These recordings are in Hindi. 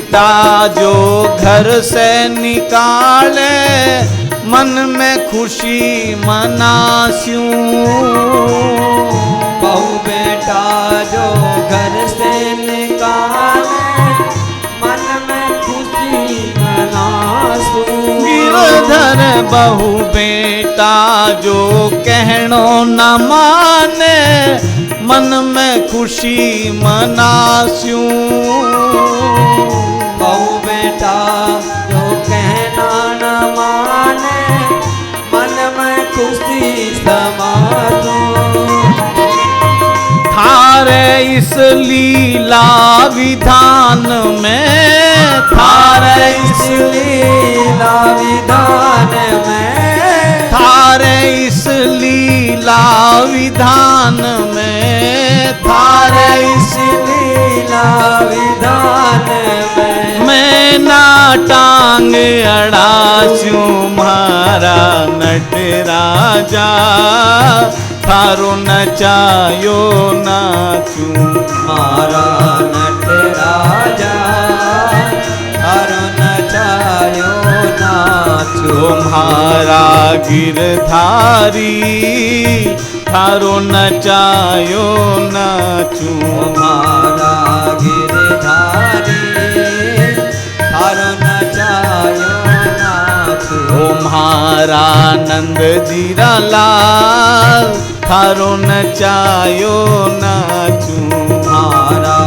बेटा जो घर से निकाले मन में खुशी मनास्यूं। बहु बेटा जो घर से निकाले मन में खुशी मनासूं। गिरधर बहु बेटा जो कहनो न माने मन में खुशी मनास्यूं। बहु बेटा जो कहना न माने मन में खुशी समासूं। थारे इस लीला विधान में, थारे इस लीला विधान में, थारे इस लीला विधान में, थारे इस लीला विधान में मैं ना टांग अड़ास्यूं मारा नट राजा। थारो नचायो नाचूं मारा नट राजा। थारो नचायो नाचूं तुम्हारा गिरधारी। थारो नचायो नाचूं तुम्हारा गिरधारी। थारो नचायो नाचूं तुम्हारा नंद जीरा लाल। थारो नचायो नाचूं तुम्हारा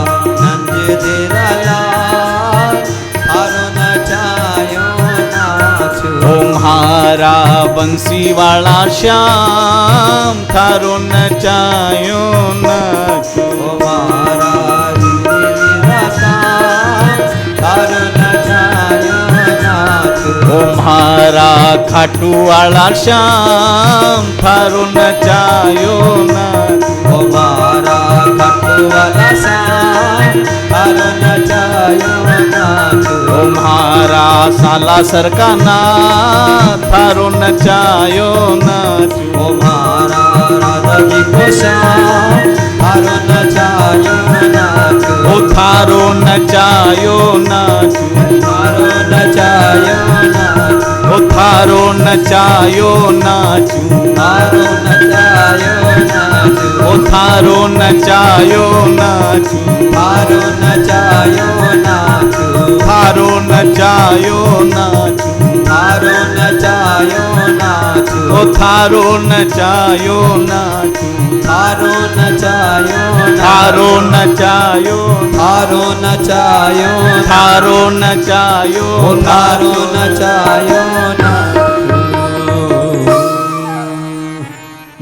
नंद जीरा लाल। थारो नचायो नाचूं तुम्हारा बंसी वाला श्याम। थारो नचायो नाचूं तुम्हारा जीरा लाल। थारो नचायो नाचूं तुम्हारा खाटू वाला श्याम। थारो नचायो नाचूं तुम्हारा खाटू वाला श्याम। थारो नचायो नाचूं तुम्हारा सालासर का नाथ। थारो नचायो नाचूं तुम्हारा राधा जी को श्याम। थारो नचायो नाचूं ओ थारो नचायो नाचूं थारो नचायो नाचूं ओ थारो नचायो नाचूं थारो नचायो नाचूं ओ थारो नचायो नाचूं थारो नचायो नाचूं थारो नचायो नाचूं थारो नचायो नाचूं ओ थारो नचायो नाचूं थारो नचायो थारो नचायो थारो नचायो थारो नचायो थारो नचायो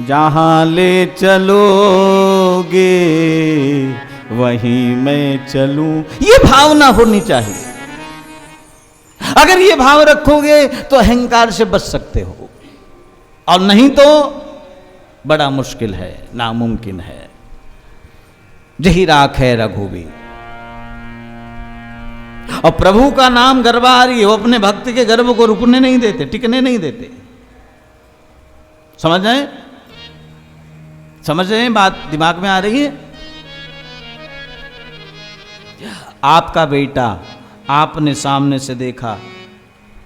जहाँ ले चलोगे वहीं मैं चलूं। ये भावना होनी चाहिए। अगर ये भाव रखोगे तो अहंकार से बच सकते हो, और नहीं तो बड़ा मुश्किल है, नामुमकिन है। यही राख है रघुवीर। और प्रभु का नाम गर्भहारी, वो अपने भक्त के गर्भ को रुकने नहीं देते, टिकने नहीं देते। समझ रहे हैं? समझ रहे हैं? बात दिमाग में आ रही है? आपका बेटा आपने सामने से देखा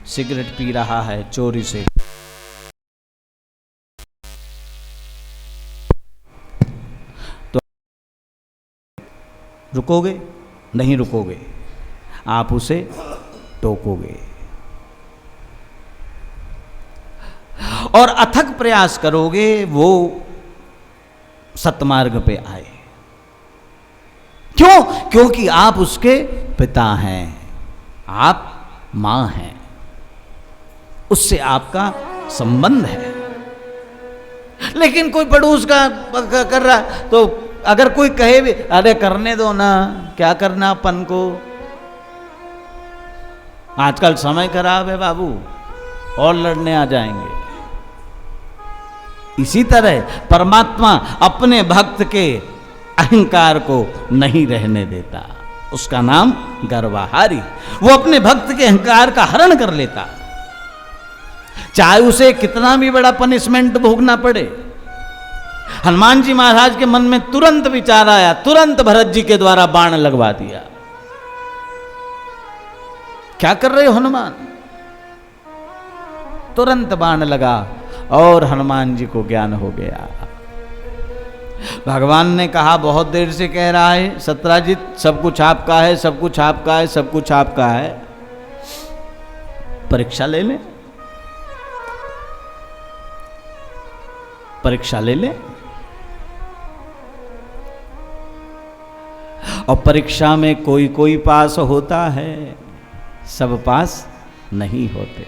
सिगरेट पी रहा है चोरी से, तो रुकोगे? नहीं रुकोगे, आप उसे टोकोगे और अथक प्रयास करोगे वो सतमार्ग पे आए। क्यों? क्योंकि आप उसके पिता हैं, आप मां हैं, उससे आपका संबंध है। लेकिन कोई पड़ोस का कर रहा तो अगर कोई कहे भी अरे करने दो ना, क्या करना अपन को, आजकल समय खराब है बाबू, और लड़ने आ जाएंगे। इसी तरह परमात्मा अपने भक्त के अहंकार को नहीं रहने देता, उसका नाम गर्वहारी। वो अपने भक्त के अहंकार का हरण कर लेता, चाहे उसे कितना भी बड़ा पनिशमेंट भोगना पड़े। हनुमान जी महाराज के मन में तुरंत विचार आया, तुरंत भरत जी के द्वारा बाण लगवा दिया। क्या कर रहे हो हनुमान? तुरंत बाण लगा और हनुमान जी को ज्ञान हो गया। भगवान ने कहा बहुत देर से कह रहा है सत्राजित, सब कुछ आपका है, सब कुछ आपका है, सब कुछ आपका है, परीक्षा ले ले, परीक्षा ले ले। और परीक्षा में कोई कोई पास होता है, सब पास नहीं होते।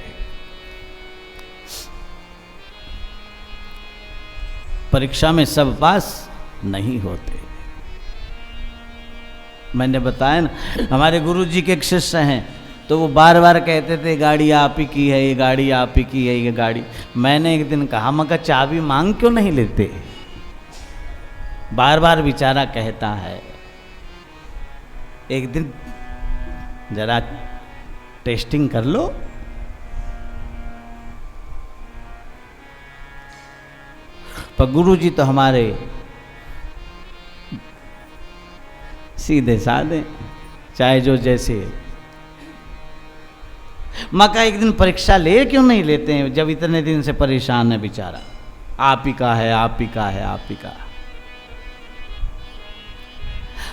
परीक्षा में सब पास नहीं होते। मैंने बताया ना, हमारे गुरुजी के एक शिष्य हैं, तो वो बार बार कहते थे गाड़ी आप ही की है, ये गाड़ी आप ही की है, ये गाड़ी। मैंने एक दिन कहा, मैं कहा चाबी मांग क्यों नहीं लेते? बार बार बेचारा कहता है, एक दिन जरा टेस्टिंग कर लो। पर गुरुजी तो हमारे सीधे साधे, चाहे जो जैसे। माँ का एक दिन परीक्षा ले क्यों नहीं लेते हैं, जब इतने दिन से परेशान है बेचारा? आप ही का है, आप ही का है, आप ही का।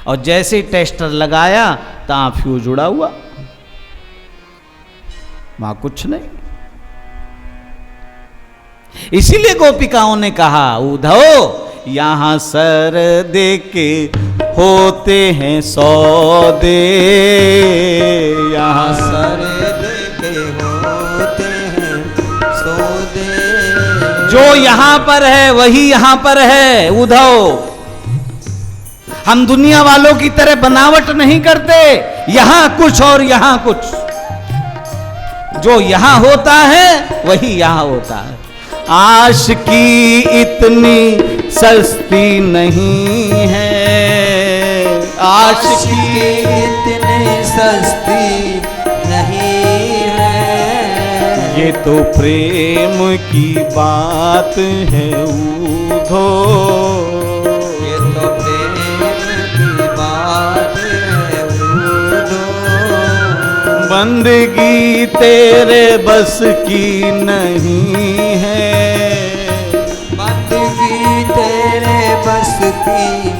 और जैसे ही टेस्टर लगाया तो फ्यूज उड़ा हुआ, मां कुछ नहीं। इसीलिए गोपिकाओं ने कहा, उद्धव यहां सर दे के होते हैं सौदे, यहाँ सर दे के होते हैं सौदे। जो यहां पर है वही यहां पर है। उद्धव, हम दुनिया वालों की तरह बनावट नहीं करते, यहां कुछ और यहां कुछ। जो यहां होता है वही यहां होता है। आशिकी इतनी सस्ती नहीं है, आशिकी इतनी सस्ती नहीं है। ये तो प्रेम की बात है उद्धव, ये तो प्रेम की बात है उद्धव। बंदगी तेरे बस की नहीं है, बंदगी तेरे बस की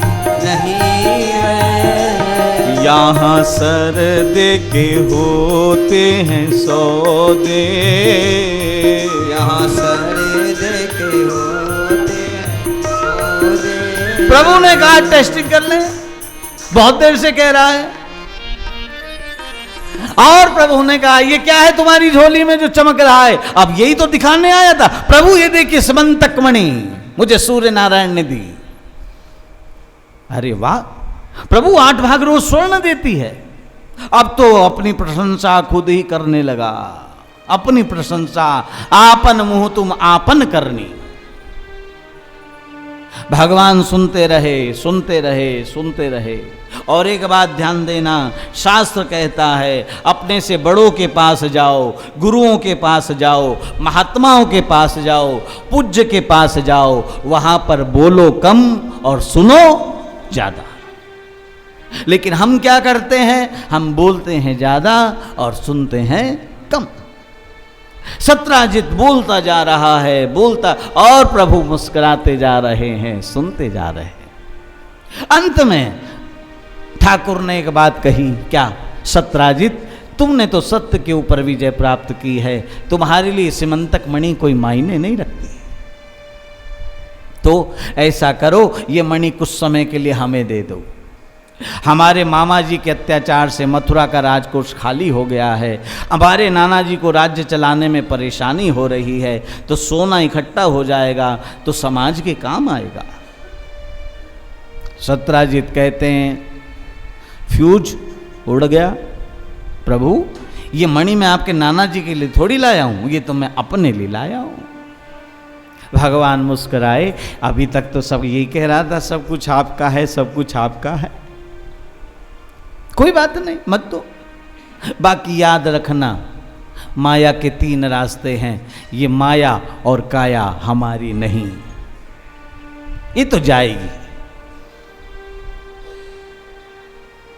नहीं है। यहाँ सर दे के होते हैं सौदे, यहाँ सर दे के होते हैं सौदे। प्रभु ने कहा टेस्टिंग कर ले, बहुत देर से कह रहा है। और प्रभु ने कहा ये क्या है तुम्हारी झोली में जो चमक रहा है? अब यही तो दिखाने आया था। प्रभु ये देखिए समंतक मणि मुझे सूर्य नारायण ने दी। अरे वाह, प्रभु 8 भाग रोज स्वर्ण देती है। अब तो अपनी प्रशंसा खुद ही करने लगा, अपनी प्रशंसा। आपन मुंह तुम आपन करनी। भगवान सुनते रहे, सुनते रहे, सुनते रहे। और एक बात ध्यान देना, शास्त्र कहता है अपने से बड़ों के पास जाओ, गुरुओं के पास जाओ, महात्माओं के पास जाओ, पूज्य के पास जाओ, वहां पर बोलो कम और सुनो ज्यादा। लेकिन हम क्या करते हैं? हम बोलते हैं ज्यादा और सुनते हैं कम। सत्राजित बोलता जा रहा है, बोलता, और प्रभु मुस्कुराते जा रहे हैं, सुनते जा रहे हैं। अंत में ठाकुर ने एक बात कही, क्या? सत्राजित, तुमने तो सत्य के ऊपर विजय प्राप्त की है, तुम्हारे लिए सिमंतक मणि कोई मायने नहीं रखती। तो ऐसा करो, ये मणि कुछ समय के लिए हमें दे दो। हमारे मामा जी के अत्याचार से मथुरा का राजकोष खाली हो गया है, हमारे नाना जी को राज्य चलाने में परेशानी हो रही है, तो सोना इकट्ठा हो जाएगा तो समाज के काम आएगा। सत्राजित कहते हैं फ्यूज उड़ गया प्रभु, ये मणि मैं आपके नाना जी के लिए थोड़ी लाया हूं, ये तो मैं अपने लिए लाया हूं। भगवान मुस्कुराए, अभी तक तो सब यही कह रहा था सब कुछ आपका है, सब कुछ आपका है। कोई बात नहीं, मत दो। बाकी याद रखना, माया के 3 रास्ते हैं, ये माया और काया हमारी नहीं, ये तो जाएगी।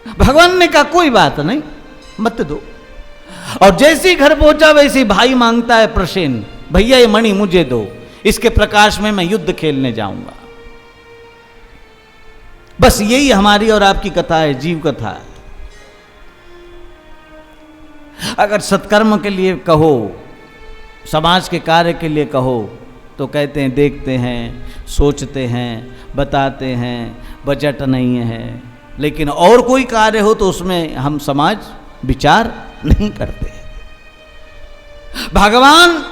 भगवान ने कहा कोई बात नहीं, मत दो। और जैसे ही घर पहुंचा वैसे ही भाई मांगता है प्रसेन, भैया ये मणि मुझे दो, इसके प्रकाश में मैं युद्ध खेलने जाऊंगा। बस यही हमारी और आपकी कथा है, जीव कथा है। अगर सत्कर्म के लिए कहो, समाज के कार्य के लिए कहो, तो कहते हैं देखते हैं, सोचते हैं, बताते हैं, बजट नहीं है। लेकिन और कोई कार्य हो तो उसमें हम समाज विचार नहीं करते। भगवान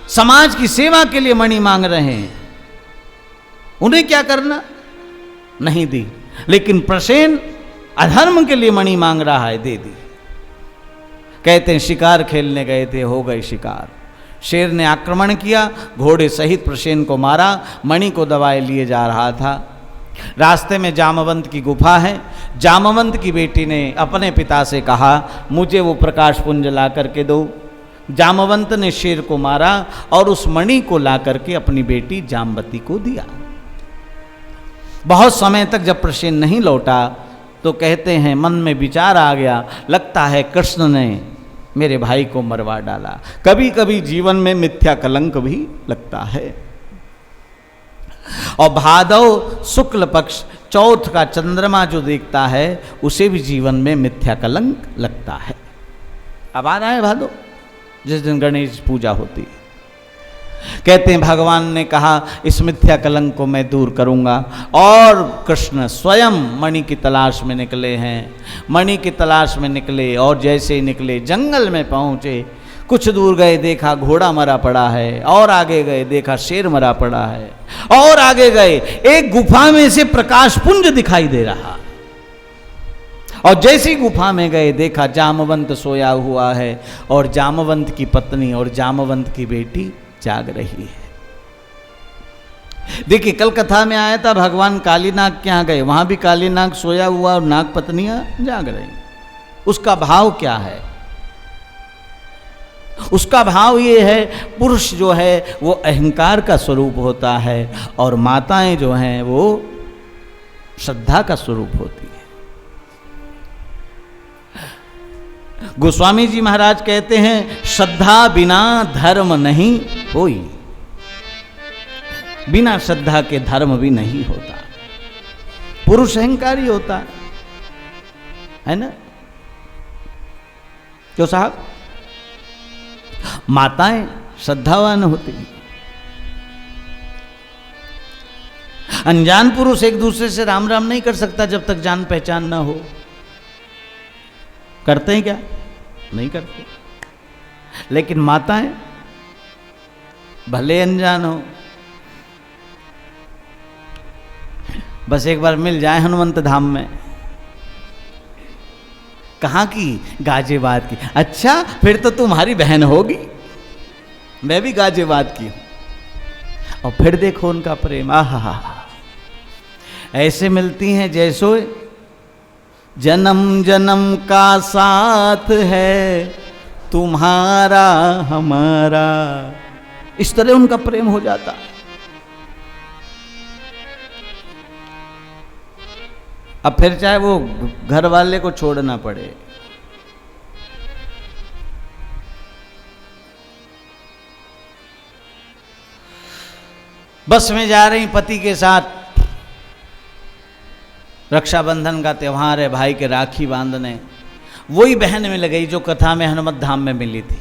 समाज की सेवा के लिए मणि मांग रहे हैं, उन्हें क्या करना नहीं दी, लेकिन प्रसेन अधर्म के लिए मणि मांग रहा है, दे दी। कहते हैं शिकार खेलने गए थे, हो गए शिकार, शेर ने आक्रमण किया, घोड़े सहित प्रसेन को मारा, मणि को दबाए लिए जा रहा था। रास्ते में जामवंत की गुफा है। जामवंत की बेटी ने अपने पिता से कहा मुझे वो प्रकाश पुंज ला करके दो। जामवंत ने शेर को मारा और उस मणि को ला करके अपनी बेटी जामवती को दिया। बहुत समय तक जब प्रसेन नहीं लौटा तो कहते हैं मन में विचार आ गया, लगता है कृष्ण ने मेरे भाई को मरवा डाला। कभी कभी जीवन में मिथ्या कलंक भी लगता है। और भादव शुक्ल पक्ष चौथ का चंद्रमा जो देखता है उसे भी जीवन में मिथ्या कलंक लगता है। अब आ रहा है भादव, जिस दिन गणेश पूजा होती है। कहते हैं भगवान ने कहा इस मिथ्या कलंक को मैं दूर करूंगा, और कृष्ण स्वयं मणि की तलाश में निकले हैं। मणि की तलाश में निकले और जैसे ही निकले जंगल में पहुंचे, कुछ दूर गए देखा घोड़ा मरा पड़ा है, और आगे गए देखा शेर मरा पड़ा है, और आगे गए एक गुफा में से प्रकाश पुंज दिखाई दे रहा। और जैसे ही गुफा में गए देखा जामवंत सोया हुआ है, और जामवंत की पत्नी और जामवंत की बेटी जाग रही है। देखिए कल कथा में आया था भगवान कालीनाग के यहाँ गए, वहां भी कालीनाग सोया हुआ और नाग पत्नियां जाग रही। उसका भाव क्या है? उसका भाव ये है, पुरुष जो है वो अहंकार का स्वरूप होता है और माताएं जो हैं वो श्रद्धा का स्वरूप होती है। गोस्वामी जी महाराज कहते हैं श्रद्धा बिना धर्म नहीं होई। बिना श्रद्धा के धर्म भी नहीं होता। पुरुष अहंकारी होता है ना, क्यों साहब? माताएं श्रद्धावान होती हैं। अनजान पुरुष एक दूसरे से राम राम नहीं कर सकता जब तक जान पहचान ना हो। करते हैं क्या? नहीं करते। लेकिन माताएं भले अनजान हो, बस एक बार मिल जाए हनुमंत धाम में। कहाँ की? गाजियाबाद की। अच्छा फिर तो तुम्हारी बहन होगी। मैं भी गाजियाबाद की हूं। और फिर देखो उनका प्रेम, आहा, ऐसे मिलती हैं जैसो जन्म जन्म का साथ है तुम्हारा हमारा। इस तरह उनका प्रेम हो जाता। अब फिर चाहे वो घर वाले को छोड़ना पड़े। बस में जा रही पति के साथ, रक्षाबंधन का त्योहार है, भाई के राखी बांधने। वही बहन मिल गई जो कथा में हनुमत धाम में मिली थी।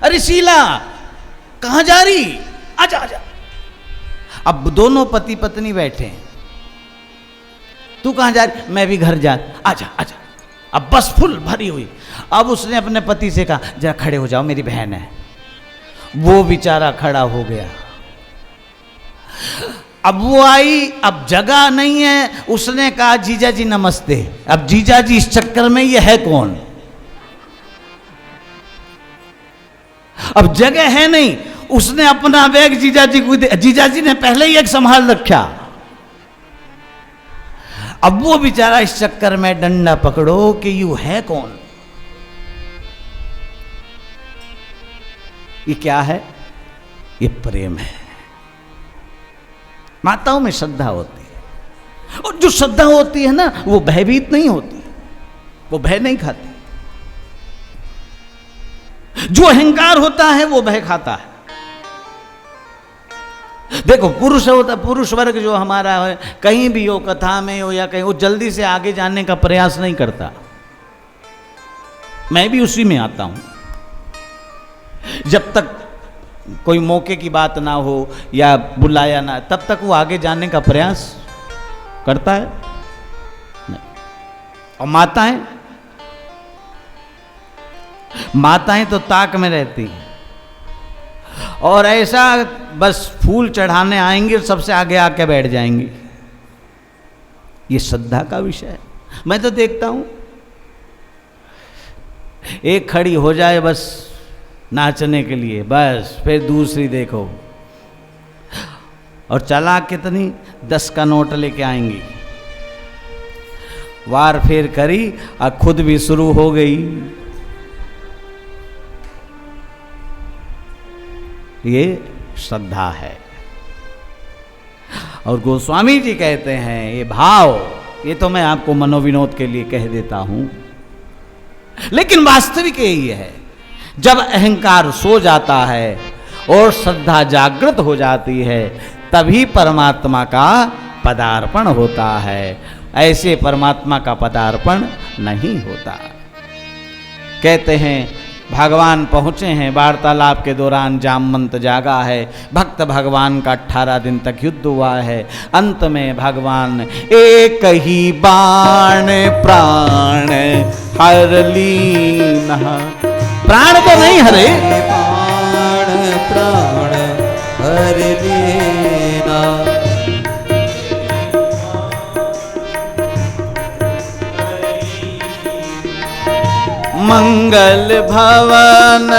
अरे शीला कहां जा रही? आजा आजा। अब दोनों पति पत्नी बैठे हैं। तू कहां जा रही? मैं भी घर जा। आजा आजा। अब बस फुल भरी हुई। अब उसने अपने पति से कहा जरा खड़े हो जाओ, मेरी बहन है। वो बेचारा खड़ा हो गया। अब वो आई, अब जगह नहीं है। उसने कहा जीजा जी नमस्ते। अब जीजा जी इस चक्कर में ये है कौन? अब जगह है नहीं। उसने अपना बैग जीजा जी को दे। जीजा जी ने पहले ही एक संभाल रखा। अब वो बेचारा इस चक्कर में डंडा पकड़ो कि यू है कौन? ये क्या है? ये प्रेम है। माताओं में श्रद्धा होती है, और जो श्रद्धा होती है ना वो भयभीत नहीं होती, वो भय नहीं खाती। जो अहंकार होता है वो भय खाता है। देखो पुरुष होता, पुरुष वर्ग जो हमारा है, कहीं भी हो, कथा में हो या कहीं, वो जल्दी से आगे जाने का प्रयास नहीं करता। मैं भी उसी में आता हूं। जब तक कोई मौके की बात ना हो या बुलाया ना, तब तक वो आगे जाने का प्रयास करता है नहीं। और माताएं तो ताक में रहती हैं, और ऐसा बस फूल चढ़ाने आएंगे और सबसे आगे आके बैठ जाएंगी। ये श्रद्धा का विषय है। मैं तो देखता हूं, एक खड़ी हो जाए बस नाचने के लिए, बस फिर दूसरी देखो, और चला कितनी 10 का नोट लेके आएंगी, वार फेर करी और खुद भी शुरू हो गई। ये श्रद्धा है। और गोस्वामी जी कहते हैं ये भाव, ये तो मैं आपको मनोविनोद के लिए कह देता हूं, लेकिन वास्तविक यही है। जब अहंकार सो जाता है और श्रद्धा जागृत हो जाती है, तभी परमात्मा का पदार्पण होता है। ऐसे परमात्मा का पदार्पण नहीं होता। कहते हैं भगवान पहुंचे हैं, वार्तालाप के दौरान जामवंत जागा है, भक्त भगवान का 18 दिन तक युद्ध हुआ है। अंत में भगवान एक ही बाण प्राण हर लीना, प्राण तो नहीं हरे, बाण प्राण हर लेना, मंगल भवन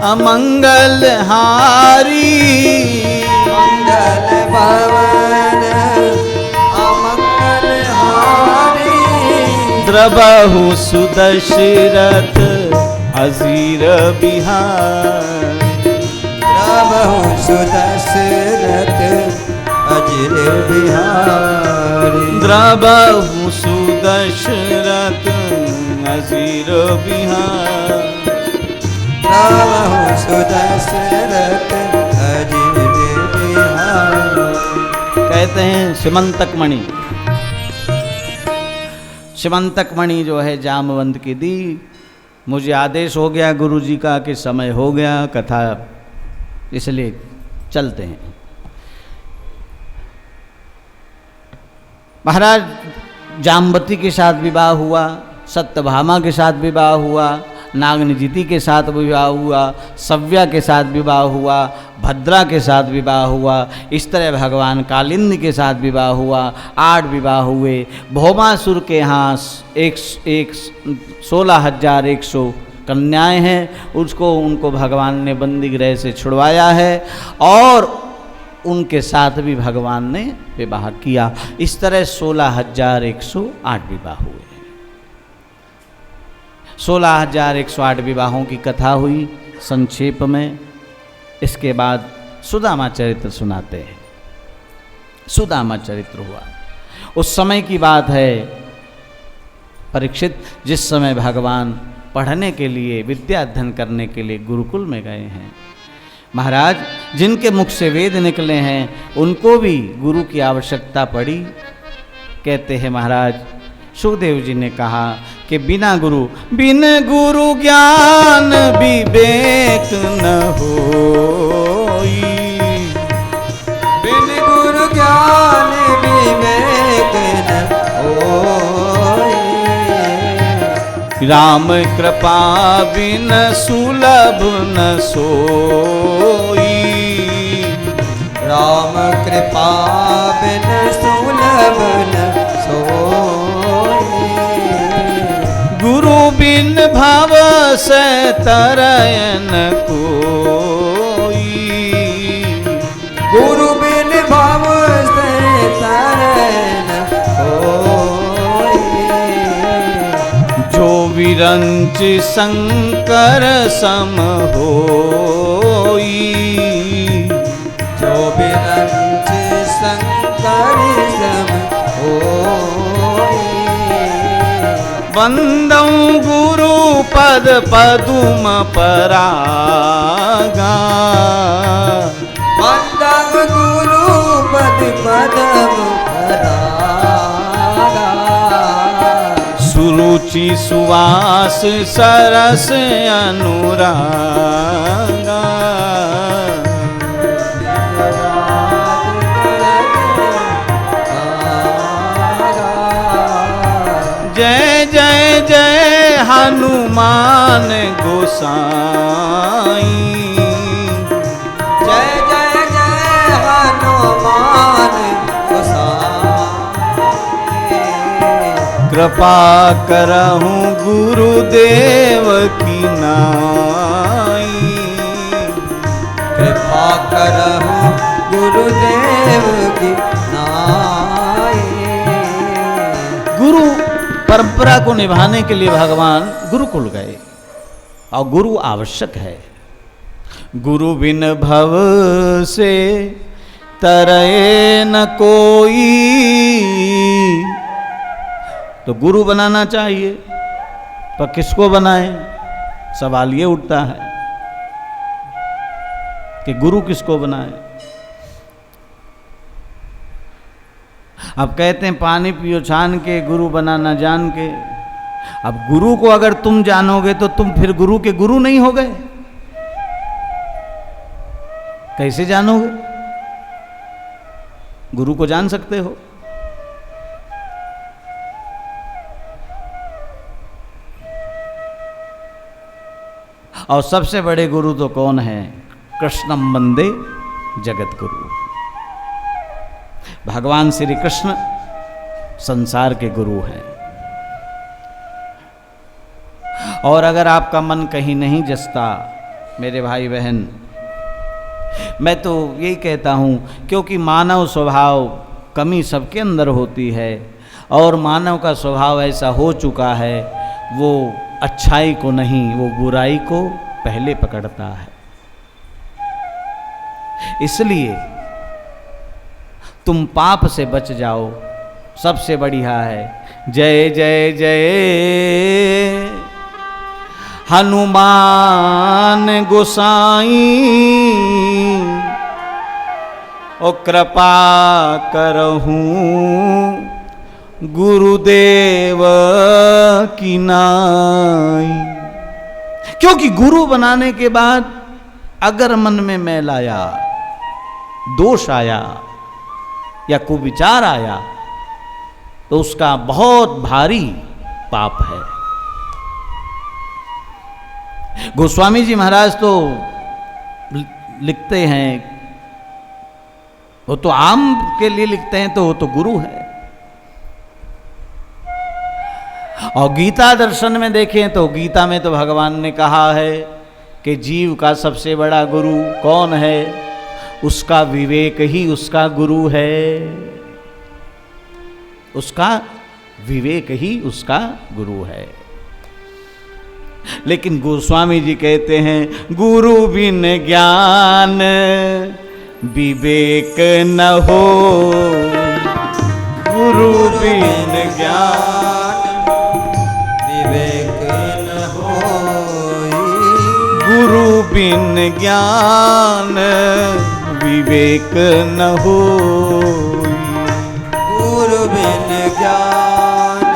अमंगल हारी, मंगल भवन अमंगल हारी, द्रबहु सुदशरथ अजीर बिहार, द्रबहु सुदशरथ अजीर बिहारी, द्रबहु सुदशरथ अजीर बिहार, द्रबहु सुदशरथ अजीर बिहारी। कहते हैं सिमंतक मणि, सिमंतक मणि जो है जामवंत की दी। मुझे आदेश हो गया गुरु जी का कि समय हो गया कथा, इसलिए चलते हैं। महाराज जाम्बती के साथ विवाह हुआ, सत्यभामा के साथ विवाह हुआ, नागनिजिति के साथ विवाह हुआ, सव्या के साथ विवाह हुआ, भद्रा के साथ विवाह हुआ, इस तरह भगवान कालिंदी के साथ विवाह हुआ। 8 विवाह हुए। भौमासुर के यहाँ 16,100 कन्याएं हैं, उसको उनको भगवान ने बंदी गृह से छुड़वाया है और उनके साथ भी भगवान ने विवाह किया। इस तरह 16,108 विवाह हुए। 16,108 विवाहों की कथा हुई संक्षेप में। इसके बाद सुदामा चरित्र सुनाते हैं। सुदामा चरित्र हुआ, उस समय की बात है परीक्षित, जिस समय भगवान पढ़ने के लिए, विद्या अध्ययन करने के लिए गुरुकुल में गए हैं। महाराज जिनके मुख से वेद निकले हैं उनको भी गुरु की आवश्यकता पड़ी। कहते हैं महाराज सुखदेव जी ने कहा कि बिन गुरु ज्ञान विवेक न होई, बिन गुरु ज्ञान विवेक न होई, राम कृपा बिन सुलभ न सोई, राम कृपा बिन सुलभ न सोई, गुरु बिन भव से तरयन कोई, गुरु बिन भव से तरयन कोई, जो विरंच शंकर सम होई, जो विरंच शंकर सम होई, वंदौ गुरु पद पद पदुम परागा। बंदव गुरु पद पदम परागा। सुरुचि सुवास सरस अनुरागा। जय जय जय हनुमान गोसाई। जय जय जय हनुमान गोसाई। कृपा करहूँ गुरुदेव की नाई। कृपा करहूँ गुरुदेव की नाई। गुरु परंपरा को निभाने के लिए भगवान गुरुकुल गए और गुरु आवश्यक है। गुरु बिन भव से तरए न कोई। तो गुरु बनाना चाहिए, पर किसको बनाए? सवाल ये उठता है कि गुरु किसको बनाए। अब कहते हैं पानी पियो छान के, गुरु बनाना जान के। अब गुरु को अगर तुम जानोगे तो तुम फिर गुरु के गुरु नहीं हो गए। कैसे जानोगे? गुरु को जान सकते हो? और सबसे बड़े गुरु तो कौन है? कृष्णम वंदे जगत गुरु। भगवान श्री कृष्ण संसार के गुरु हैं। और अगर आपका मन कहीं नहीं जसता मेरे भाई बहन, मैं तो यही कहता हूँ, क्योंकि मानव स्वभाव कमी सबके अंदर होती है और मानव का स्वभाव ऐसा हो चुका है, वो अच्छाई को नहीं, वो बुराई को पहले पकड़ता है। इसलिए तुम पाप से बच जाओ, सबसे बढ़िया है। जय जय जय हनुमान गोसाई। ओ कृपा करहूँ गुरुदेव की नाई। क्योंकि गुरु बनाने के बाद अगर मन में मैल आया, दोष आया या कुविचार आया तो उसका बहुत भारी पाप है। गोस्वामी जी महाराज तो लिखते हैं, वो तो आम के लिए लिखते हैं, तो वो तो गुरु है। और गीता दर्शन में देखें तो गीता में तो भगवान ने कहा है कि जीव का सबसे बड़ा गुरु कौन है? उसका विवेक ही उसका गुरु है। उसका विवेक ही उसका गुरु है। लेकिन गोस्वामी जी कहते हैं, गुरु बिन ज्ञान विवेक न हो। गुरु बिन ज्ञान विवेक न होई। गुरु बिन ज्ञान विवेक न होई। गुरु बिन ज्ञान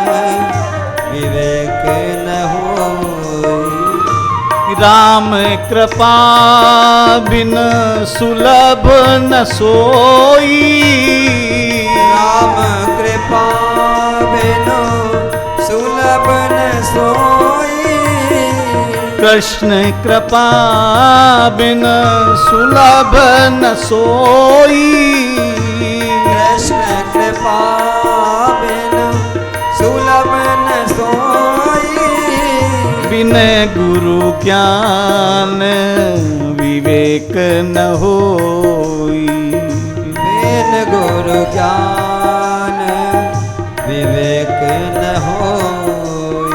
विवेक न होई। राम कृपा बिन सुलभ न सोई। राम कृपा बिन सुलभ न सोई। कृष्ण कृपा बिन सुलभ न सोई। कृष्ण कृपा बिन सुलभ न सोई। बिन गुरु ज्ञान विवेक न होई। बिन गुरु ज्ञान विवेक न होई।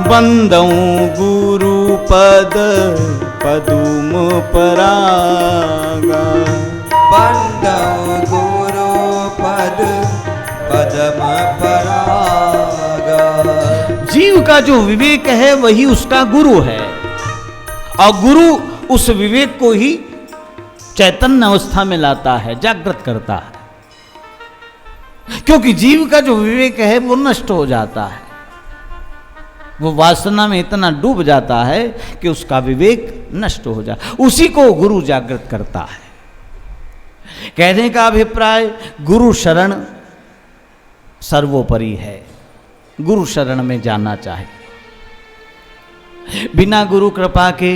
बंदऊं गुरु पद पदुम परागा। बंदऊं गुरु पद पदम परागा। जीव का जो विवेक है वही उसका गुरु है, और गुरु उस विवेक को ही चैतन्य अवस्था में लाता है, जागृत करता है। क्योंकि जीव का जो विवेक है वो नष्ट हो जाता है, वो वासना में इतना डूब जाता है कि उसका विवेक नष्ट हो जाता है। उसी को गुरु जागृत करता है। कहने का अभिप्राय, गुरु शरण सर्वोपरि है, गुरु शरण में जाना चाहिए, बिना गुरु कृपा के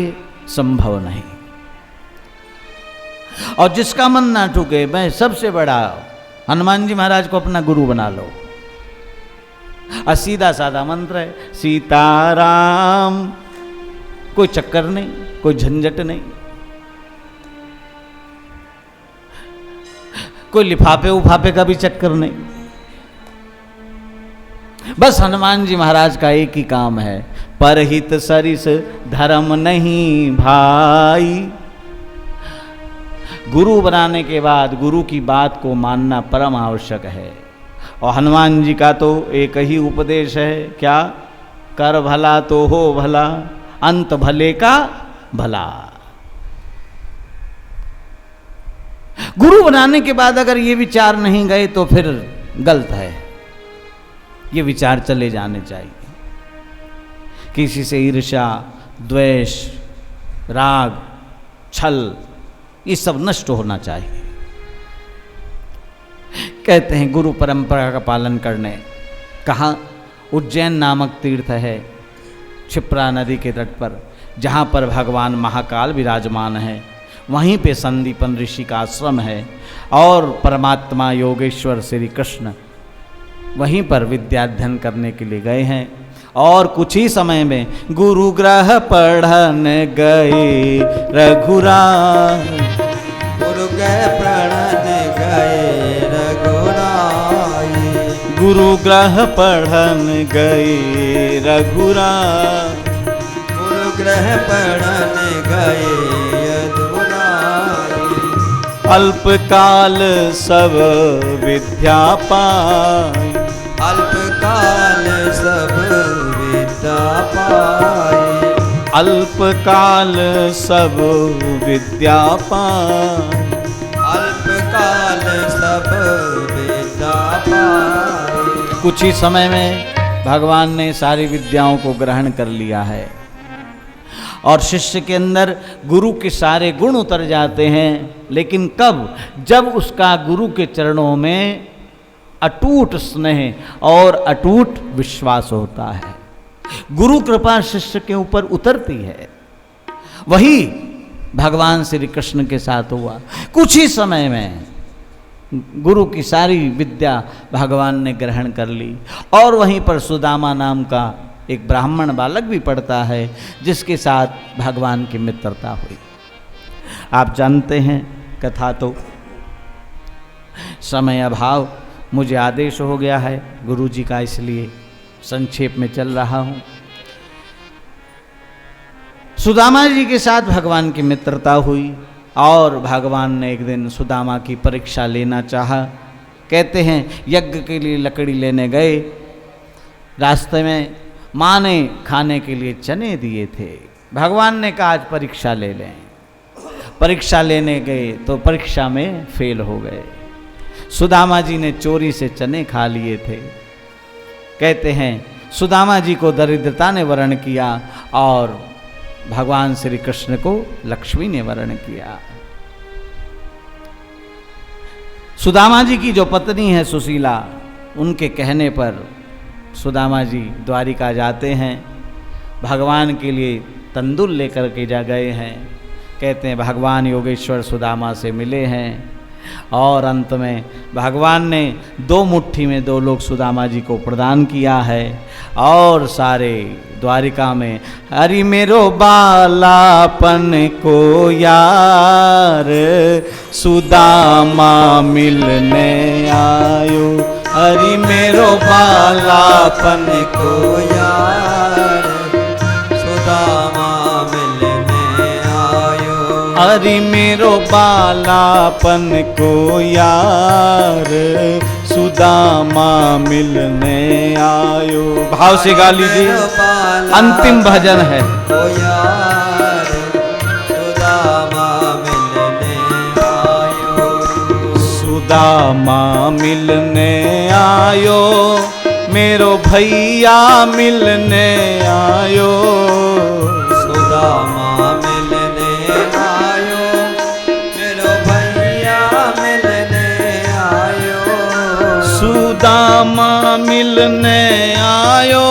संभव नहीं। और जिसका मन ना टूके, मैं सबसे बड़ा हनुमान जी महाराज को अपना गुरु बना लो। और सीधा साधा मंत्र है, सीताराम, कोई चक्कर नहीं, कोई झंझट नहीं, कोई लिफाफे उफाफे का भी चक्कर नहीं। बस हनुमान जी महाराज का एक ही काम है, परहित सरिस धर्म नहीं भाई। गुरु बनाने के बाद गुरु की बात को मानना परम आवश्यक है। और हनुमान जी का तो एक ही उपदेश है, क्या? कर भला तो हो भला, अंत भले का भला। गुरु बनाने के बाद अगर ये विचार नहीं गए तो फिर गलत है। ये विचार चले जाने चाहिए। किसी से ईर्ष्या, द्वेष, राग, छल, ये सब नष्ट होना चाहिए। कहते हैं गुरु परंपरा का पालन करने, कहाँ? उज्जैन नामक तीर्थ है, क्षिप्रा नदी के तट पर, जहाँ पर भगवान महाकाल विराजमान है। वहीं पे संदीपन ऋषि का आश्रम है, और परमात्मा योगेश्वर श्री कृष्ण वहीं पर विद्याध्ययन करने के लिए गए हैं। और कुछ ही समय में गुरु ग्रह पढ़न गए रघुराय, गुरु ग्रह पढ़न गए रघुराय, गुरु ग्रह पढ़न गए रघुराय, गुरु ग्रह पढ़न गए रघुराय। अल्पकाल सब विद्या पाई, अल्पकाल सब विद्या पाई, अल्पकाल सब विद्या पाई, अल्पकाल सब विद्या पाई। कुछ ही समय में भगवान ने सारी विद्याओं को ग्रहण कर लिया है, और शिष्य के अंदर गुरु के सारे गुण उतर जाते हैं। लेकिन कब? जब उसका गुरु के चरणों में अटूट स्नेह और अटूट विश्वास होता है। गुरु कृपा शिष्य के ऊपर उतरती है। वही भगवान श्री कृष्ण के साथ हुआ। कुछ ही समय में गुरु की सारी विद्या भगवान ने ग्रहण कर ली, और वहीं पर सुदामा नाम का एक ब्राह्मण बालक भी पढ़ता है, जिसके साथ भगवान की मित्रता हुई। आप जानते हैं कथा तो, समय अभाव, मुझे आदेश हो गया है गुरु जी का, इसलिए संक्षेप में चल रहा हूँ। सुदामा जी के साथ भगवान की मित्रता हुई, और भगवान ने एक दिन सुदामा की परीक्षा लेना चाहा। कहते हैं यज्ञ के लिए लकड़ी लेने गए, रास्ते में माँ ने खाने के लिए चने दिए थे। भगवान ने कहा आज परीक्षा ले लें। परीक्षा लेने गए तो परीक्षा में फेल हो गए। सुदामा जी ने चोरी से चने खा लिए थे। कहते हैं सुदामा जी को दरिद्रता ने वरण किया, और भगवान श्री कृष्ण को लक्ष्मी ने वरण किया। सुदामा जी की जो पत्नी है सुशीला, उनके कहने पर सुदामा जी द्वारिका जाते हैं, भगवान के लिए तंदूर लेकर के जा गए हैं। कहते हैं भगवान योगेश्वर सुदामा से मिले हैं, और अंत में भगवान ने 2 मुट्ठी में 2 लोग सुदामा जी को प्रदान किया है। और सारे द्वारिका में हरि मेरो बालापन को यार, सुदामा मिलने आयो, हरि मेरो बालापन को यार, सुदामा मिलने आयो, हरि मेरो बालापन को यार, सुदामा मिलने आयो। भाव से गा लीजिए, मेरो बाला अंतिम भजन है। ओ यार सुदामा मिलने आयो। सुदामा मिलने आयो, मेरो भैया मिलने आयो। सुदामा मिलने आयो, मेरो भैया मिलने आयो। सुदामा मिलने आयो,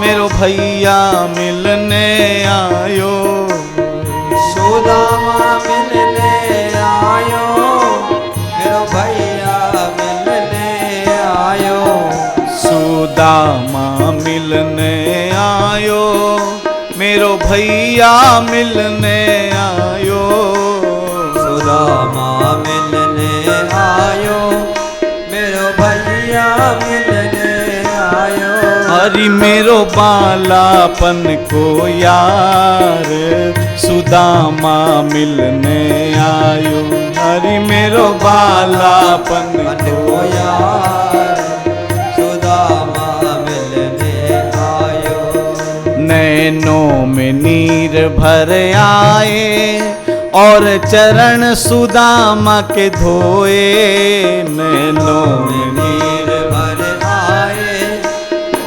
मेरो भैया मिलने आयो। सुदामा मिलने आयो, मेरो भैया मिलने आयो। सुदामा मिलने आयो, मेरो भैया मिलने आयो। सुदामा मिलने आयो, मेरो भैया मिलने आयो। हरि मेरो बालापन को यार सुदामा मिलने आयो। हरि मेरो बालापन को यार सुदामा मिलने आयो। नैनों में नीर भर आए और चरण सुदामा के धोए। नैनों में नीर भर आए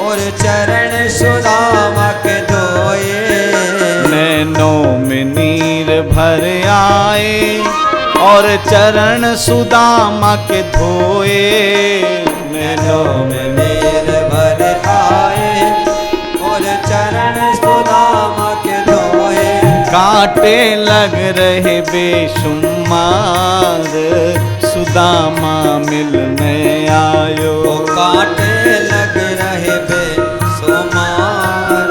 और चरण सुदामा के धोए। नैनों में नीर भर आए और चरण सुदामा के धोए। नैनों में नीर भर आए और चरण सुदामा के धोए। कांटे लग रहे बेशुमार सुदामा मिलने आयो। कांटे लग रहे बेशुमार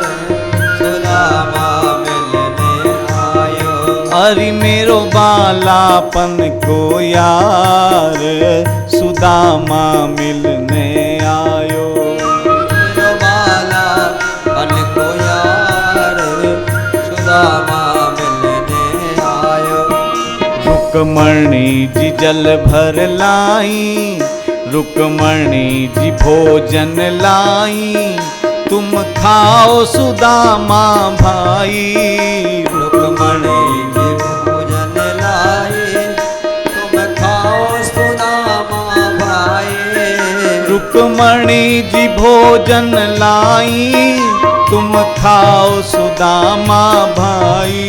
सुदामा मिलने आयो। हरि मेरो बालापन को यार सुदामा मिलने आयो। मेरो बालापन को यार सुदामा मिलने आयो। रुक्मणी जी जल भर लाई, रुक्मणी जी भोजन लाई। तुम खाओ सुदामा भाई। रुक्मणी जी भोजन लाई, तुम खाओ सुदामा भाई। रुक्मणी जी भोजन लाई, तुम खाओ सुदामा भाई।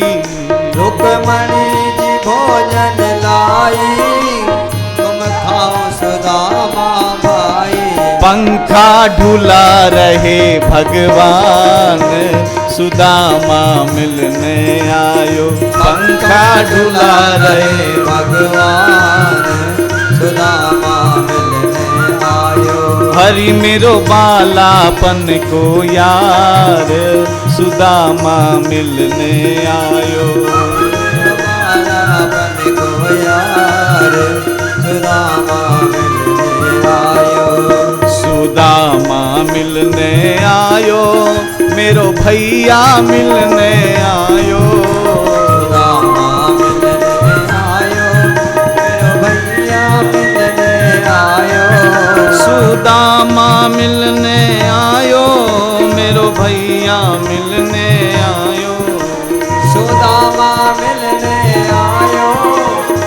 रुक्मणी जी भोजन लाई, तुम खाओ सुदामा भाई। पंखा ढुला रहे भगवान सुदामा मिलने आयो। पंखा ढुला रहे भगवान सुदामा मिलने आयो। हरि मेरो बालापन को यार सुदामा मिलने आयो। बालापन को यार सुदामा मिलने आयो। सुदामा मिलने आयो, मेरो भैया मिलने आयो। सुदामा मिलने आयो, मेरो भैया मिलने आयो। सुदामा मिलने आयो, मेरो भैया मिलने आयो। सुदामा मिलने आयो,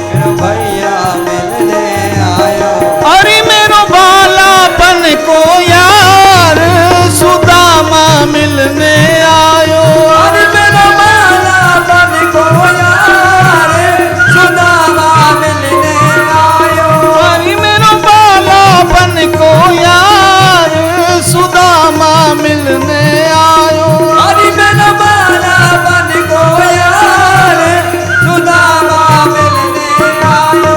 मेरो भैया मिलने आयो। अरे मेरो बालापन को यार सुदामा मिलने आयो। अरे मेरा बालापन को यार सुदामा मिलने आयो। अरे मेरो बालापन को यार सुदामा मिलने आयो। अरे मेरा बालापन को यार सुदामा मिलने आयो।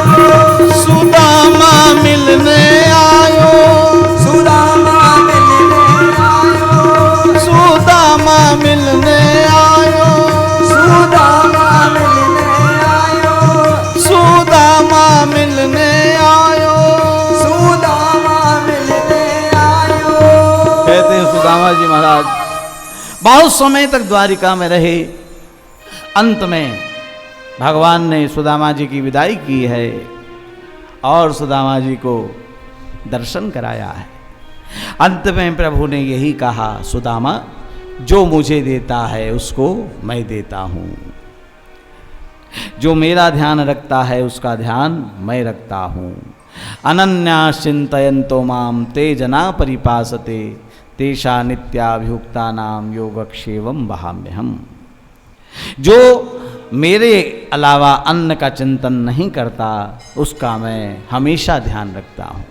सुदामा मिलने आयो। सुदामा मिलने आयो। सुदामा मिलने आयो। सुदामा मिलने आयो। सुदामा मिलने आयो। सुदामा मिलने आयो। कहते हैं सुदामा जी महाराज बहुत समय तक द्वारिका में रहे। अंत में भगवान ने सुदामा जी की विदाई की है और सुदामा जी को दर्शन कराया है। अंत में प्रभु ने यही कहा, सुदामा जो मुझे देता है उसको मैं देता हूँ, जो मेरा ध्यान रखता है उसका ध्यान मैं रखता हूँ। अनन्या चिंतयन्तो माम ते जना परिपासते तेषा नित्याभियुक्ता नाम योगक्षेमं वहाम्यहम्। जो मेरे अलावा अन्न का चिंतन नहीं करता उसका मैं हमेशा ध्यान रखता हूँ।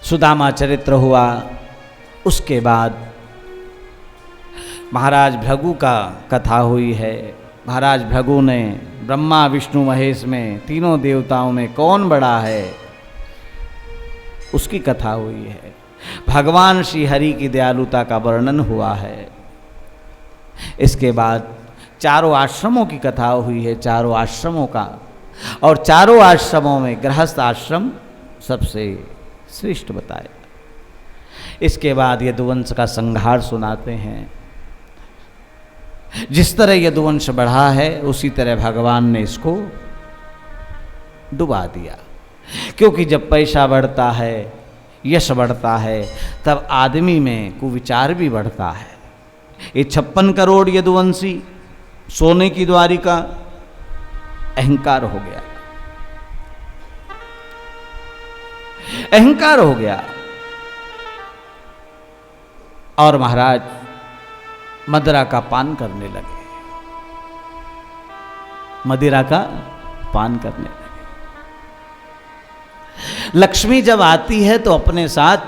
सुदामा चरित्र हुआ। उसके बाद महाराज भृगु का कथा हुई है। महाराज भृगु ने ब्रह्मा विष्णु महेश में तीनों देवताओं में कौन बड़ा है उसकी कथा हुई है। भगवान श्री हरि की दयालुता का वर्णन हुआ है। इसके बाद चारों आश्रमों की कथा हुई है, चारों आश्रमों का, और चारों आश्रमों में गृहस्थ आश्रम सबसे श्रेष्ठ बताया। इसके बाद यदुवंश का संहार सुनाते हैं। जिस तरह यदुवंश बढ़ा है उसी तरह भगवान ने इसको डुबा दिया, क्योंकि जब पैसा बढ़ता है, यश बढ़ता है, तब आदमी में कुविचार भी बढ़ता है। ये 56 करोड़ यदुवंशी सोने की द्वारिका अहंकार हो गया, अहंकार हो गया। और महाराज मदिरा का पान करने लगे, मदिरा का पान करने लगे। लक्ष्मी जब आती है तो अपने साथ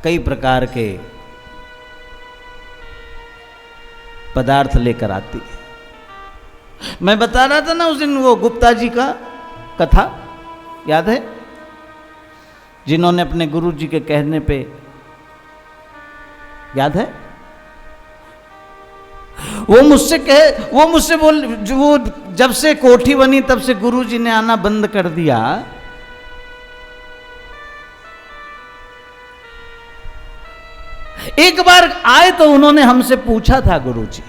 कई प्रकार के पदार्थ लेकर आती है। मैं बता रहा था ना उस दिन वो गुप्ता जी का कथा, याद है? जिन्होंने अपने गुरु जी के कहने पे, याद है? वो मुझसे बोल, वो जब से कोठी बनी तब से गुरु जी ने आना बंद कर दिया। एक बार आए तो उन्होंने हमसे पूछा था गुरु जी,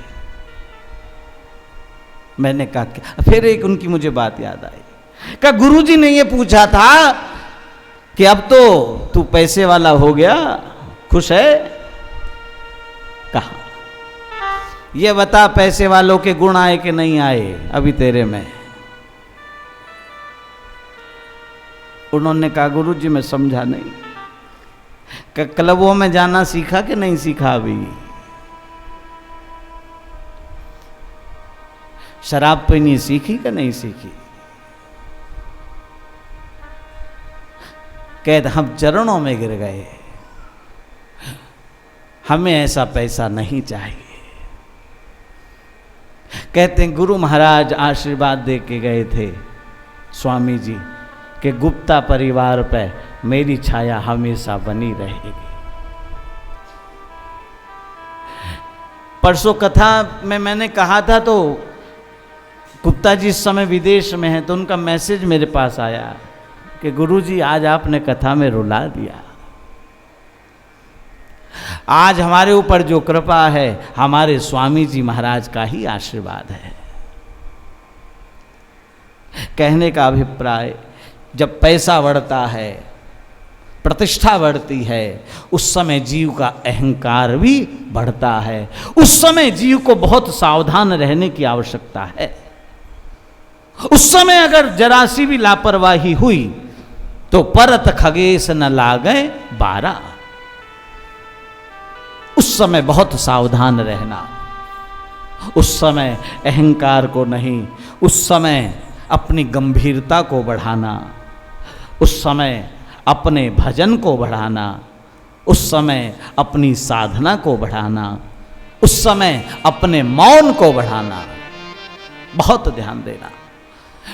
मैंने कहा क्या? फिर एक उनकी मुझे बात याद आई, कहा गुरु जी ने ये पूछा था कि अब तो तू पैसे वाला हो गया, खुश है? कहा ये बता पैसे वालों के गुण आए कि नहीं आए अभी तेरे में? उन्होंने कहा गुरु जी मैं समझा नहीं। क्लबों में जाना सीखा कि नहीं सीखा? अभी शराब पीनी सीखी कि नहीं सीखी? कहते हम चरणों में गिर गए, हमें ऐसा पैसा नहीं चाहिए। कहते हैं गुरु महाराज आशीर्वाद दे के गए थे स्वामी जी कि गुप्ता परिवार पे मेरी छाया हमेशा बनी रहेगी। परसों कथा में मैंने कहा था, तो गुप्ता जी इस समय विदेश में हैं, तो उनका मैसेज मेरे पास आया कि गुरुजी आज आपने कथा में रुला दिया। आज हमारे ऊपर जो कृपा है हमारे स्वामी जी महाराज का ही आशीर्वाद है। कहने का अभिप्राय, जब पैसा बढ़ता है, प्रतिष्ठा बढ़ती है, उस समय जीव का अहंकार भी बढ़ता है। उस समय जीव को बहुत सावधान रहने की आवश्यकता है। उस समय अगर जरा सी भी लापरवाही हुई तो परत खगेश न लागे बारा। उस समय बहुत सावधान रहना, उस समय अहंकार को नहीं, उस समय अपनी गंभीरता को बढ़ाना, उस समय अपने भजन को बढ़ाना, उस समय अपनी साधना को बढ़ाना, उस समय अपने मौन को बढ़ाना, बहुत ध्यान देना।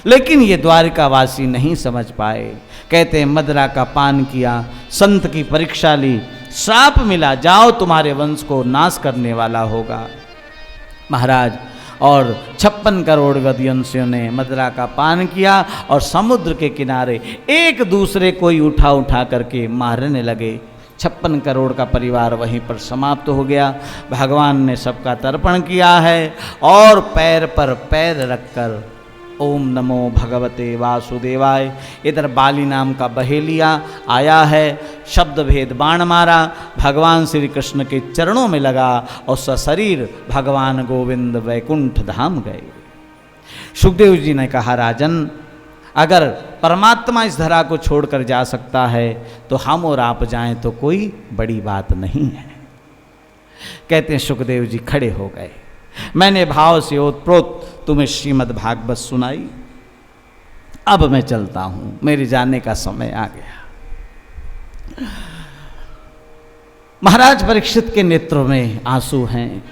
लेकिन ये द्वारिकावासी नहीं समझ पाए। कहते हैं मदिरा का पान किया, संत की परीक्षा ली, श्राप मिला, जाओ तुम्हारे वंश को नाश करने वाला होगा। महाराज और 56 करोड़ यदुवंशियों ने मदिरा का पान किया और समुद्र के किनारे एक दूसरे को ही उठा उठा करके मारने लगे। 56 करोड़ का परिवार वहीं पर समाप्त हो गया। भगवान ने सबका तर्पण किया है और पैर पर पैर रखकर ओम नमो भगवते वासुदेवाय। इधर बाली नाम का बहेलिया आया है, शब्द भेद बाण मारा, भगवान श्री कृष्ण के चरणों में लगा और सशरीर भगवान गोविंद वैकुंठ धाम गए। सुखदेव जी ने कहा, राजन, अगर परमात्मा इस धरा को छोड़कर जा सकता है तो हम और आप जाएं तो कोई बड़ी बात नहीं है। कहते हैं सुखदेव जी खड़े हो गए। मैंने भाव से ओतप्रोत तुम्हें श्रीमद् भागवत सुनाई, अब मैं चलता हूं, मेरे जाने का समय आ गया। महाराज परीक्षित के नेत्रों में आंसू हैं।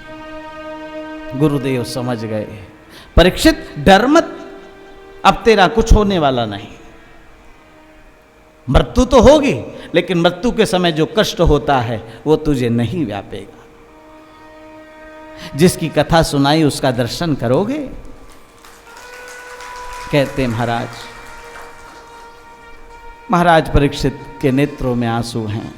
गुरुदेव समझ गए, परीक्षित डर मत, अब तेरा कुछ होने वाला नहीं। मृत्यु तो होगी, लेकिन मृत्यु के समय जो कष्ट होता है वो तुझे नहीं व्यापेगा। जिसकी कथा सुनाई उसका दर्शन करोगे। कहते महाराज परीक्षित के नेत्रों में आंसू हैं।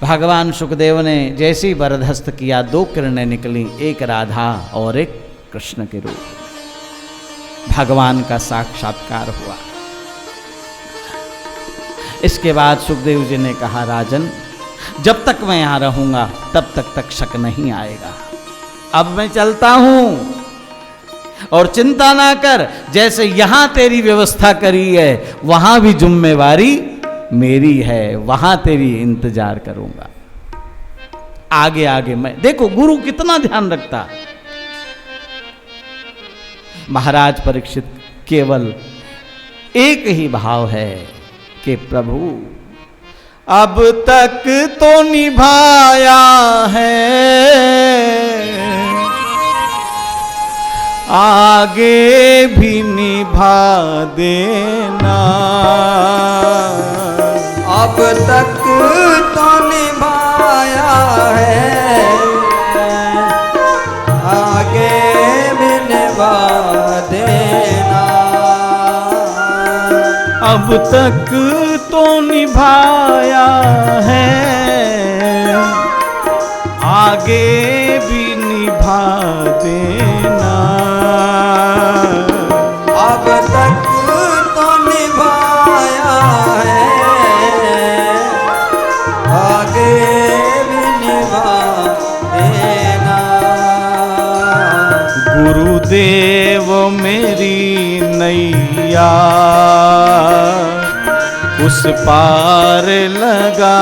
भगवान सुखदेव ने जैसी वरदहस्त किया, 2 किरणें निकली, एक राधा और एक कृष्ण के रूप। भगवान का साक्षात्कार हुआ। इसके बाद सुखदेव जी ने कहा, राजन, जब तक मैं यहां रहूंगा तब तक शक नहीं आएगा। अब मैं चलता हूं, और चिंता ना कर, जैसे यहां तेरी व्यवस्था करी है वहां भी जिम्मेवारी मेरी है, वहां तेरी इंतजार करूंगा। आगे आगे मैं, देखो गुरु कितना ध्यान रखता। महाराज परीक्षित केवल एक ही भाव है कि प्रभु अब तक तो निभाया है, आगे भी निभा देना। अब तक तो निभाया है, आगे भी निभा देना। अब तक तो निभाया है, आगे भी निभा देना। अब तक तो निभाया है, आगे भी निभा देना। गुरुदेव मेरी नैया उस पार लगा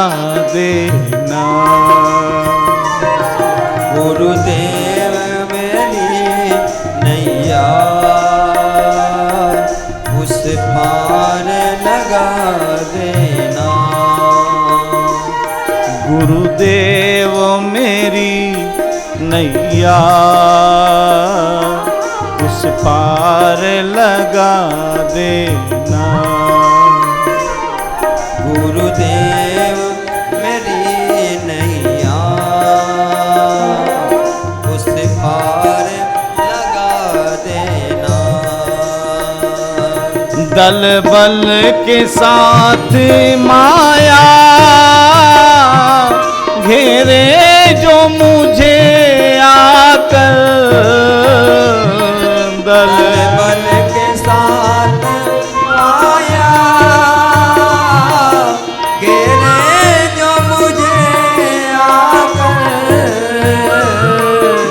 देना। गुरुदेव मेरी नैया उस पार लगा देना। गुरुदेव मेरी नैया उस पार लगा देना। गुरुदेव मेरी नैया उस पार लगा देना। दल बल के साथ माया घेरे जो मुझे आकर, दल बल के साथ माया घेरे जो मुझे आकर।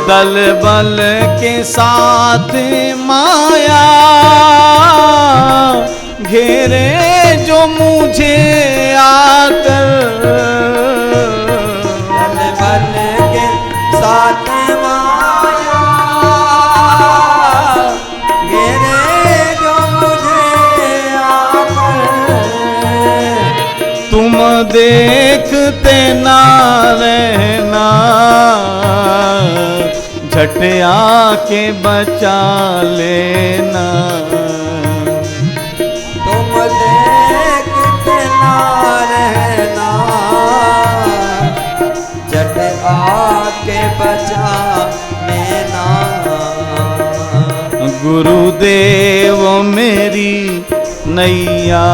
दल बल के साथ माया घेरे जो मुझे आकर, दल बल के साथ माया घेरे जो मुझे आकर। तुम देखते ना रहना, झट आके बचा लेना। तुम देखते ना रहना, झट आके बचा लेना। गुरुदेव मेरी नैया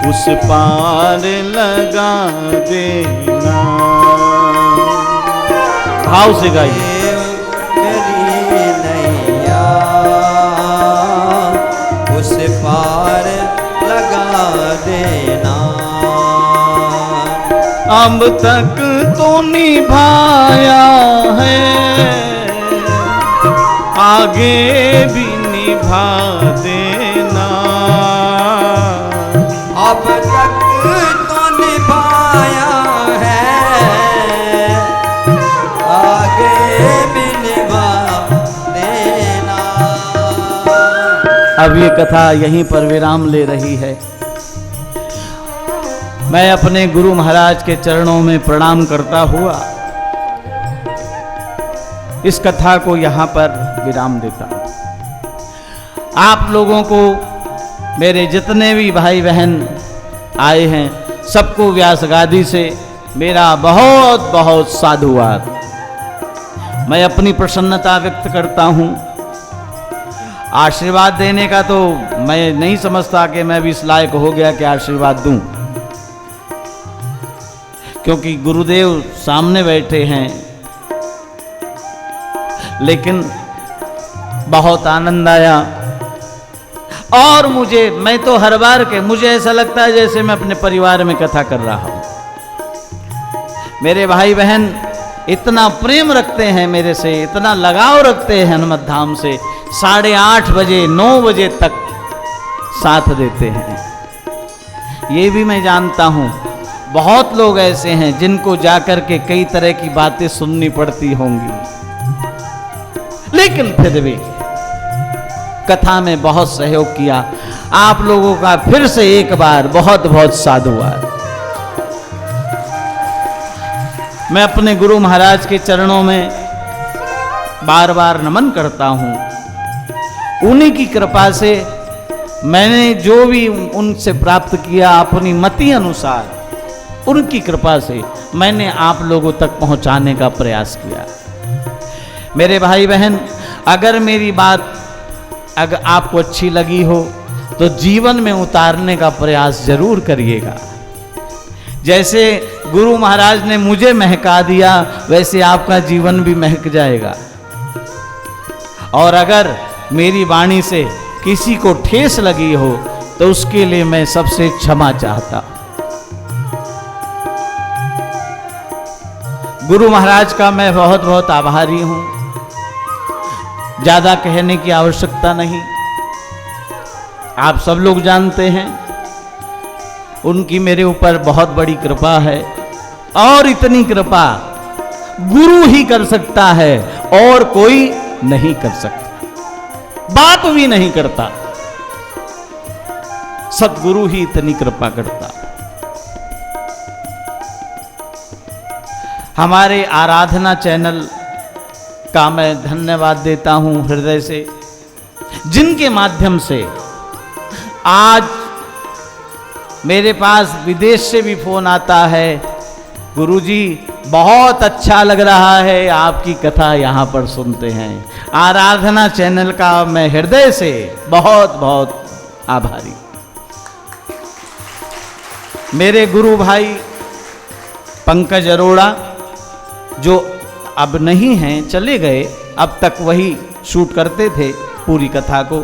उस पार लगा देना। भाव से गाइए। मेरी नैया अब तक तो निभाया है, आगे भी निभा देना। अब तक तो निभाया है, आगे भी निभा देना। अब ये कथा यहीं पर विराम ले रही है। मैं अपने गुरु महाराज के चरणों में प्रणाम करता हुआ इस कथा को यहाँ पर विराम देता हूँ। आप लोगों को, मेरे जितने भी भाई बहन आए हैं, सबको व्यास गादी से मेरा बहुत बहुत साधुवाद। मैं अपनी प्रसन्नता व्यक्त करता हूँ। आशीर्वाद देने का तो मैं नहीं समझता कि मैं भी इस लायक हो गया कि आशीर्वाद दूं, क्योंकि गुरुदेव सामने बैठे हैं। लेकिन बहुत आनंद आया और मैं तो हर बार मुझे ऐसा लगता है जैसे मैं अपने परिवार में कथा कर रहा हूं। मेरे भाई बहन इतना प्रेम रखते हैं मेरे से, इतना लगाव रखते हैं हनुमत धाम से, 8:30 बजे 9 बजे तक साथ देते हैं। ये भी मैं जानता हूं बहुत लोग ऐसे हैं जिनको जाकर के कई तरह की बातें सुननी पड़ती होंगी, लेकिन फिर भी कथा में बहुत सहयोग किया। आप लोगों का फिर से एक बार बहुत बहुत साधुवाद। मैं अपने गुरु महाराज के चरणों में बार बार नमन करता हूं। उन्हीं की कृपा से मैंने जो भी उनसे प्राप्त किया, अपनी मति अनुसार उनकी कृपा से मैंने आप लोगों तक पहुंचाने का प्रयास किया। मेरे भाई बहन, अगर मेरी बात अगर आपको अच्छी लगी हो तो जीवन में उतारने का प्रयास जरूर करिएगा। जैसे गुरु महाराज ने मुझे महका दिया, वैसे आपका जीवन भी महक जाएगा। और अगर मेरी वाणी से किसी को ठेस लगी हो तो उसके लिए मैं सबसे क्षमा चाहता हूं। गुरु महाराज का मैं बहुत बहुत आभारी हूं। ज्यादा कहने की आवश्यकता नहीं, आप सब लोग जानते हैं उनकी मेरे ऊपर बहुत बड़ी कृपा है। और इतनी कृपा गुरु ही कर सकता है और कोई नहीं कर सकता, बात भी नहीं करता। सतगुरु ही इतनी कृपा करता। हमारे आराधना चैनल का मैं धन्यवाद देता हूं हृदय से, जिनके माध्यम से आज मेरे पास विदेश से भी फोन आता है, गुरुजी बहुत अच्छा लग रहा है, आपकी कथा यहाँ पर सुनते हैं। आराधना चैनल का मैं हृदय से बहुत बहुत आभारी। मेरे गुरु भाई पंकज अरोड़ा, जो अब नहीं हैं, चले गए, अब तक वही शूट करते थे पूरी कथा को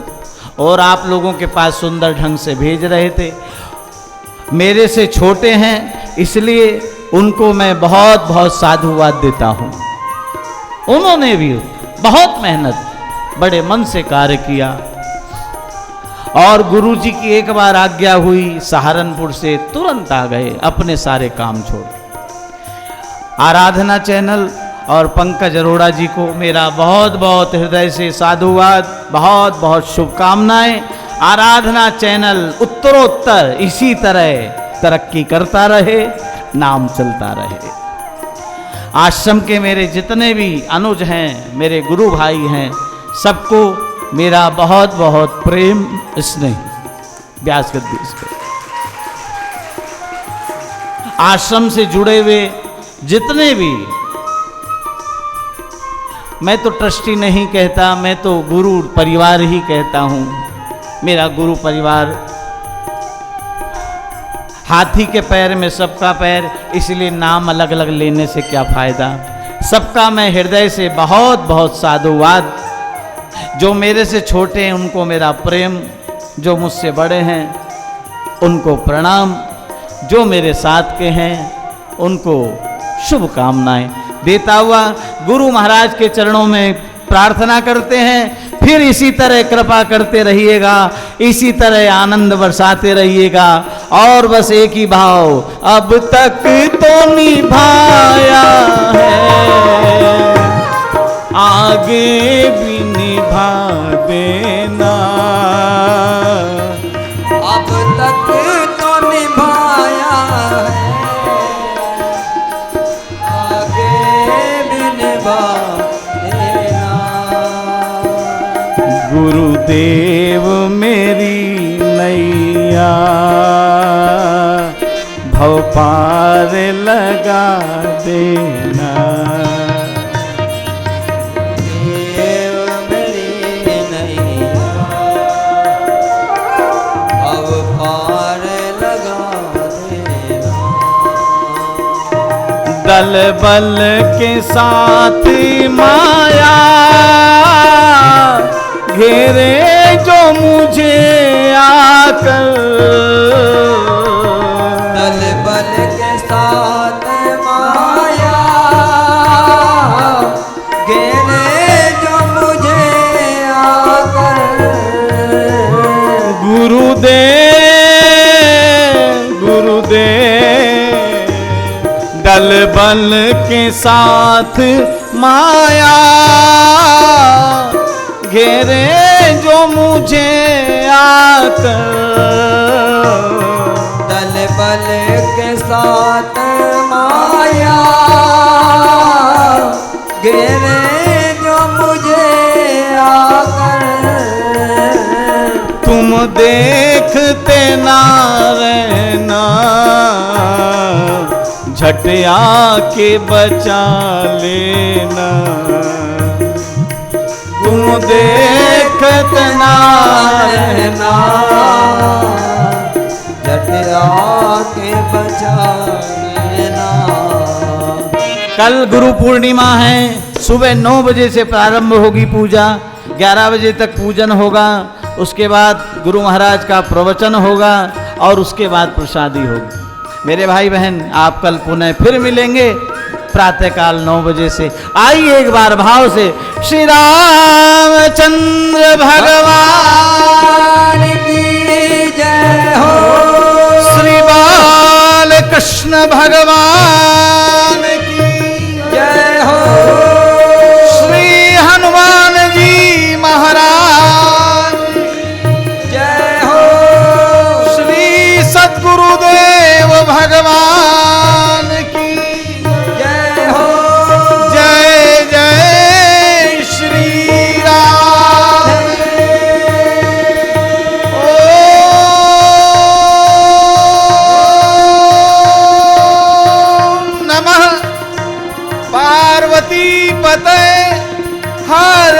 और आप लोगों के पास सुंदर ढंग से भेज रहे थे। मेरे से छोटे हैं इसलिए उनको मैं बहुत बहुत साधुवाद देता हूं। उन्होंने भी बहुत मेहनत बड़े मन से कार्य किया और गुरुजी की एक बार आज्ञा हुई, सहारनपुर से तुरंत आ गए अपने सारे काम छोड़। आराधना चैनल और पंकज अरोड़ा जी को मेरा बहुत बहुत हृदय से साधुवाद, बहुत बहुत शुभकामनाएं। आराधना चैनल उत्तरोत्तर इसी तरह तरक्की करता रहे, नाम चलता रहे। आश्रम के मेरे जितने भी अनुज हैं, मेरे गुरु भाई हैं, सबको मेरा बहुत बहुत प्रेम स्नेह। व्यास गद्दी से आश्रम से जुड़े हुए जितने भी, मैं तो ट्रस्टी नहीं कहता, मैं तो गुरु परिवार ही कहता हूं। मेरा गुरु परिवार हाथी के पैर में सबका पैर, इसलिए नाम अलग अलग लेने से क्या फायदा। सबका मैं हृदय से बहुत बहुत साधुवाद। जो मेरे से छोटे हैं उनको मेरा प्रेम, जो मुझसे बड़े हैं उनको प्रणाम, जो मेरे साथ के हैं उनको शुभकामनाएं देता हुआ गुरु महाराज के चरणों में प्रार्थना करते हैं। फिर इसी तरह कृपा करते रहिएगा, इसी तरह आनंद बरसाते रहिएगा। और बस एक ही भाव, अब तक तो निभाया है, आगे भी निभा देना। अब तक तो निभाया है, आगे भी निभा देना। गुरुदेव मेरी नैया भव पार लगा देना। देव मेरी नैया अब पार लगा देना। दल बल के साथ माया घेरे जो मुझे आकर, दल बल के साथ माया घेरे जो मुझे आकर। गुरुदेव दल बल के साथ माया घेरे जो मुझे आकर, दल बल के साथ माया घेरे जो मुझे आकर। तुम देखते ना रहना, झट आके बचा लेना। तुम देखते ना रहना, झट आके बचा लेना। कल गुरु पूर्णिमा है, सुबह 9 बजे से प्रारंभ होगी पूजा, 11 बजे तक पूजन होगा। उसके बाद गुरु महाराज का प्रवचन होगा और उसके बाद प्रसादी होगी। मेरे भाई बहन, आप कल पुनः फिर मिलेंगे प्रातःकाल 9 बजे से। आइए एक बार भाव से श्री रामचंद्र भगवान की जय हो, श्री बाल कृष्ण भगवान की जय हो, श्री हनुमान जी महाराज जय हो, श्री सद्गुरुदेव भगवान की जय हो। जय जय श्री राम। ओम नमः पार्वती पते हर